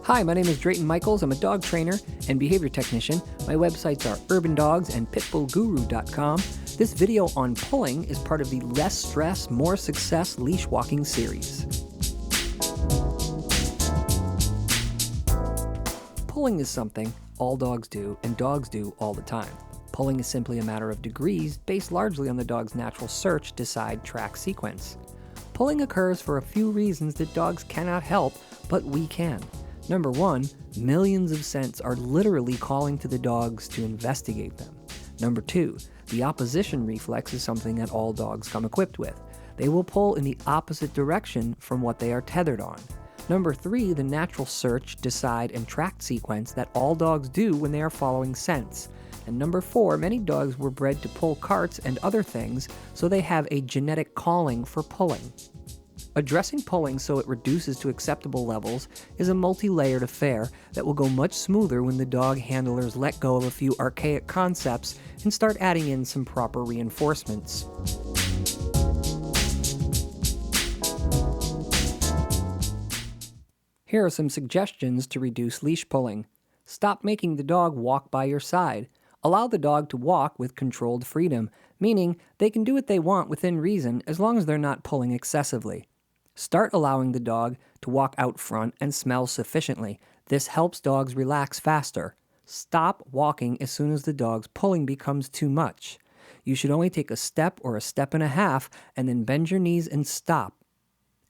Hi, my name is Drayton Michaels. I'm a dog trainer and behavior technician. My websites are urbandogs and pitbullguru.com. This video on pulling is part of the Less Stress, More Success leash walking series. Pulling is something all dogs do, and dogs do all the time. Pulling is simply a matter of degrees based largely on the dog's natural search, decide, track sequence. Pulling occurs for a few reasons that dogs cannot help, but we can. Number one, millions of scents are literally calling to the dogs to investigate them. Number two, the opposition reflex is something that all dogs come equipped with. They will pull in the opposite direction from what they are tethered on. Number three, the natural search, decide, and track sequence that all dogs do when they are following scents. And number four, many dogs were bred to pull carts and other things, so they have a genetic calling for pulling. Addressing pulling so it reduces to acceptable levels is a multi-layered affair that will go much smoother when the dog handlers let go of a few archaic concepts and start adding in some proper reinforcements. Here are some suggestions to reduce leash pulling. Stop making the dog walk by your side. Allow the dog to walk with controlled freedom, meaning they can do what they want within reason as long as they're not pulling excessively. Start allowing the dog to walk out front and smell sufficiently. This helps dogs relax faster. Stop walking as soon as the dog's pulling becomes too much. You should only take a step or a step and a half and then bend your knees and stop.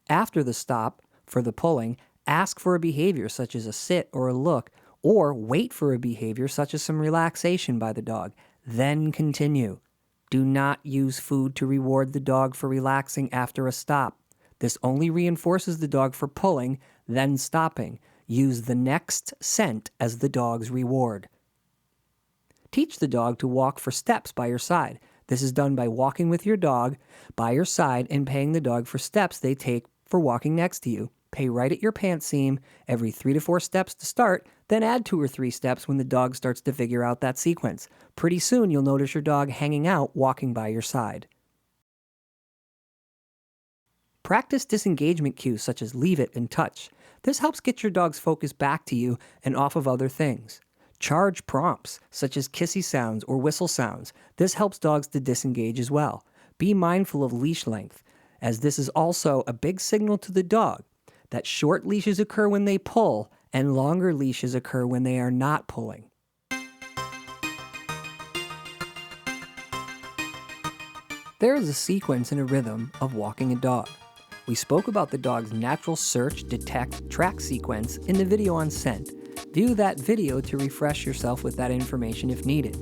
After the stop, for the pulling, ask for a behavior such as a sit or a look, or wait for a behavior such as some relaxation by the dog. Then continue. Do not use food to reward the dog for relaxing after a stop. This only reinforces the dog for pulling, then stopping. Use the next scent as the dog's reward. Teach the dog to walk for steps by your side. This is done by walking with your dog by your side and paying the dog for steps they take for walking next to you. Pay right at your pant seam every 3 to 4 steps to start, then add 2 or 3 steps when the dog starts to figure out that sequence. Pretty soon you'll notice your dog hanging out walking by your side. Practice disengagement cues such as leave it and touch. This helps get your dog's focus back to you and off of other things. Charge prompts such as kissy sounds or whistle sounds. This helps dogs to disengage as well. Be mindful of leash length, as this is also a big signal to the dog that short leashes occur when they pull and longer leashes occur when they are not pulling. There is a sequence and a rhythm of walking a dog. We spoke about the dog's natural search, detect, track sequence in the video on scent. View that video to refresh yourself with that information if needed.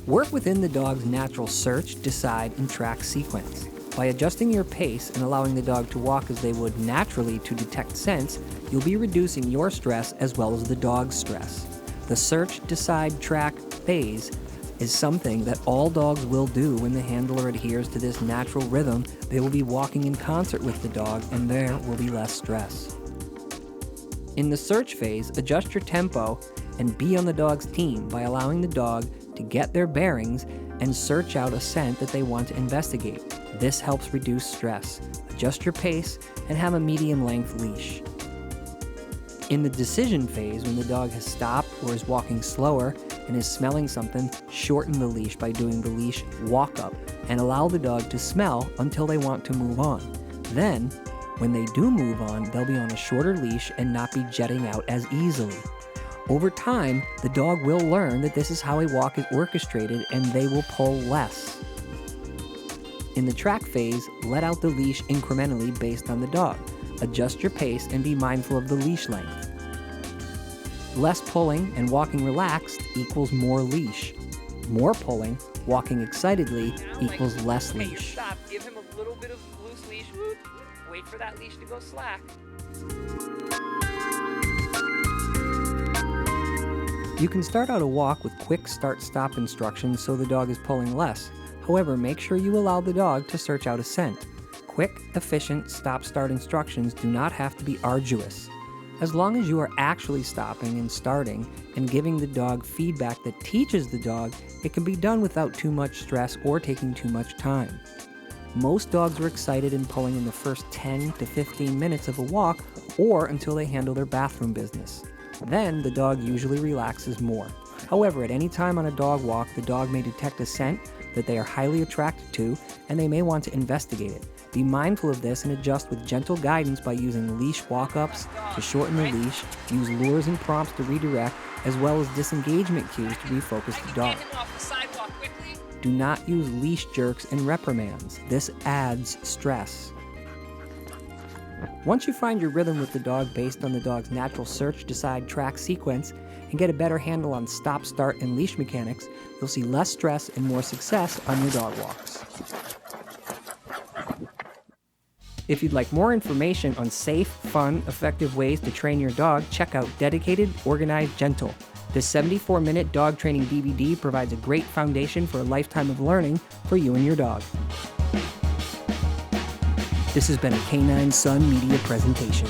Work within the dog's natural search, decide, and track sequence. By adjusting your pace and allowing the dog to walk as they would naturally to detect scents, you'll be reducing your stress as well as the dog's stress. The search, decide, track phase is something that all dogs will do when the handler adheres to this natural rhythm. They will be walking in concert with the dog, and there will be less stress. In the search phase, adjust your tempo and be on the dog's team by allowing the dog to get their bearings and search out a scent that they want to investigate. This helps reduce stress. Adjust your pace and have a medium-length leash. In the decision phase, when the dog has stopped or is walking slower and is smelling something, shorten the leash by doing the leash walk-up and allow the dog to smell until they want to move on. Then, when they do move on, they'll be on a shorter leash and not be jetting out as easily. Over time, the dog will learn that this is how a walk is orchestrated and they will pull less. In the track phase, let out the leash incrementally based on the dog. Adjust your pace and be mindful of the leash length. Less pulling and walking relaxed equals more leash. More pulling, walking excitedly equals less leash. Stop. Give him a little bit of loose leash. Wait for that leash to go slack. You can start out a walk with quick start-stop instructions so the dog is pulling less. However, make sure you allow the dog to search out a scent. Quick, efficient stop-start instructions do not have to be arduous. As long as you are actually stopping and starting and giving the dog feedback that teaches the dog, it can be done without too much stress or taking too much time. Most dogs are excited and pulling in the first 10 to 15 minutes of a walk or until they handle their bathroom business. Then the dog usually relaxes more. However, at any time on a dog walk, the dog may detect a scent that they are highly attracted to, and they may want to investigate it. Be mindful of this and adjust with gentle guidance by using leash walk-ups to shorten the leash, use lures and prompts to redirect, as well as disengagement cues to refocus the dog. Do not use leash jerks and reprimands. This adds stress. Once you find your rhythm with the dog based on the dog's natural search, decide, track sequence, and get a better handle on stop, start, and leash mechanics, you'll see less stress and more success on your dog walks. If you'd like more information on safe, fun, effective ways to train your dog, check out Dedicated, Organized, Gentle. This 74-minute dog training DVD provides a great foundation for a lifetime of learning for you and your dog. This has been a Canine Sun Media presentation.